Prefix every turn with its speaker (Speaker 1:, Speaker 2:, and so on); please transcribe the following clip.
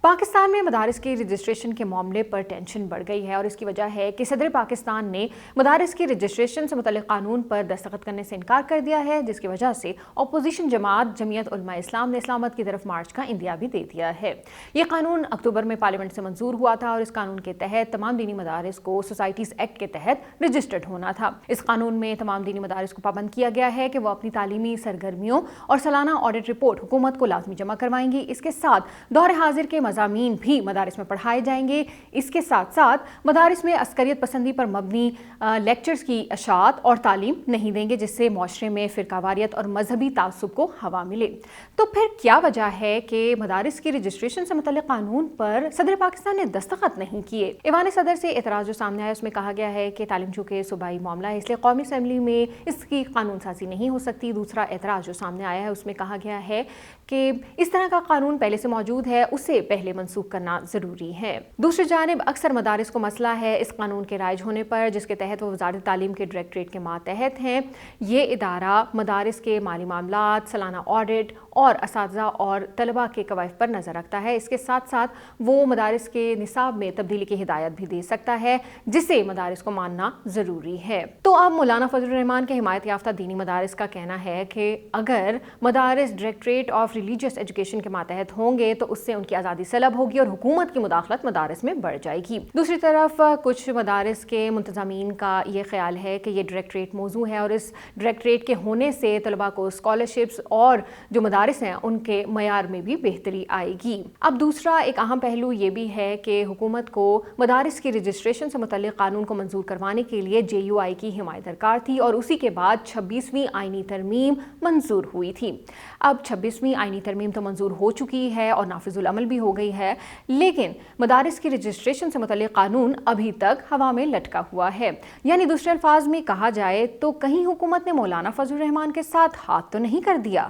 Speaker 1: پاکستان میں مدارس کی رجسٹریشن کے معاملے پر ٹینشن بڑھ گئی ہے اور اس کی وجہ ہے کہ صدر پاکستان نے مدارس کی رجسٹریشن سے متعلق قانون پر دستخط کرنے سے انکار کر دیا ہے، جس کی وجہ سے اپوزیشن جماعت جمعیت علماء اسلام نے اسلام آباد کی طرف مارچ کا اندیا بھی دے دیا ہے۔ یہ قانون اکتوبر میں پارلیمنٹ سے منظور ہوا تھا اور اس قانون کے تحت تمام دینی مدارس کو سوسائٹیز ایکٹ کے تحت رجسٹرڈ ہونا تھا۔ اس قانون میں تمام دینی مدارس کو پابند کیا گیا ہے کہ وہ اپنی تعلیمی سرگرمیوں اور سالانہ آڈٹ رپورٹ حکومت کو لازمی جمع کروائیں گی۔ اس کے ساتھ دور حاضر کے مضامین بھی مدارس میں پڑھائے جائیں گے۔ اس کے ساتھ ساتھ مدارس میں عسکریت پسندی پر مبنی لیکچرز کی اشاعت اور تعلیم نہیں دیں گے، جس سے معاشرے میں فرقہ واریت اور مذہبی تعصب کو ہوا ملے۔ تو پھر کیا وجہ ہے کہ مدارس کی رجسٹریشن سے متعلق قانون پر صدر پاکستان نے دستخط نہیں کیے؟ ایوان صدر سے اعتراض جو سامنے آیا اس میں کہا گیا ہے کہ تعلیم چونکہ صوبائی معاملہ ہے، اس لیے قومی اسمبلی میں اس کی قانون سازی نہیں ہو سکتی۔ دوسرا اعتراض جو سامنے آیا ہے اس میں کہا گیا ہے کہ اس طرح کا قانون پہلے سے موجود ہے، اسے پہلے منسوخ کرنا ضروری ہے۔ دوسری جانب اکثر مدارس کو مسئلہ ہے اس قانون کے رائج ہونے پر، جس کے تحت وہ وزارت تعلیم کے ڈائریکٹوریٹ کے ماتحت ہیں۔ یہ ادارہ مدارس کے مالی معاملات، سالانہ آڈٹ اور اساتذہ اور طلباء کے کوائف پر نظر رکھتا ہے۔ اس کے ساتھ ساتھ وہ مدارس کے نصاب میں تبدیلی کی ہدایت بھی دے سکتا ہے، جسے مدارس کو ماننا ضروری ہے۔ تو اب مولانا فضل الرحمان کے حمایت یافتہ دینی مدارس کا کہنا ہے کہ اگر مدارس ڈائریکٹوریٹ آف ریلیجیس ایجوکیشن کے ماتحت ہوں گے تو اس سے ان کی آزادی سلب ہوگی اور حکومت کی مداخلت مدارس میں بڑھ جائے گی۔ دوسری طرف کچھ مدارس کے منتظمین کا یہ خیال ہے کہ یہ ڈائریکٹوریٹ موضوع ہے اور اس ڈائریکٹوریٹ کے ہونے سے طلباء کو اسکالرشپس اور جو مدارس ہیں ان کے معیار میں بھی بہتری آئے گی۔ اب دوسرا ایک اہم پہلو یہ بھی ہے کہ حکومت کو مدارس کی رجسٹریشن سے متعلق قانون کو منظور کروانے کے لیے JUI کی حمایت درکار تھی اور اسی کے بعد 26ویں آئینی ترمیم منظور ہوئی تھی۔ اب 26ویں آئینی ترمیم تو منظور ہو چکی ہے اور نافذ العمل بھی ہو گئی ہے، لیکن مدارس کی رجسٹریشن سے متعلق قانون ابھی تک ہوا میں لٹکا ہوا ہے۔ یعنی دوسرے الفاظ میں کہا جائے تو کہیں حکومت نے مولانا فضل الرحمان کے ساتھ ہاتھ تو نہیں کر دیا۔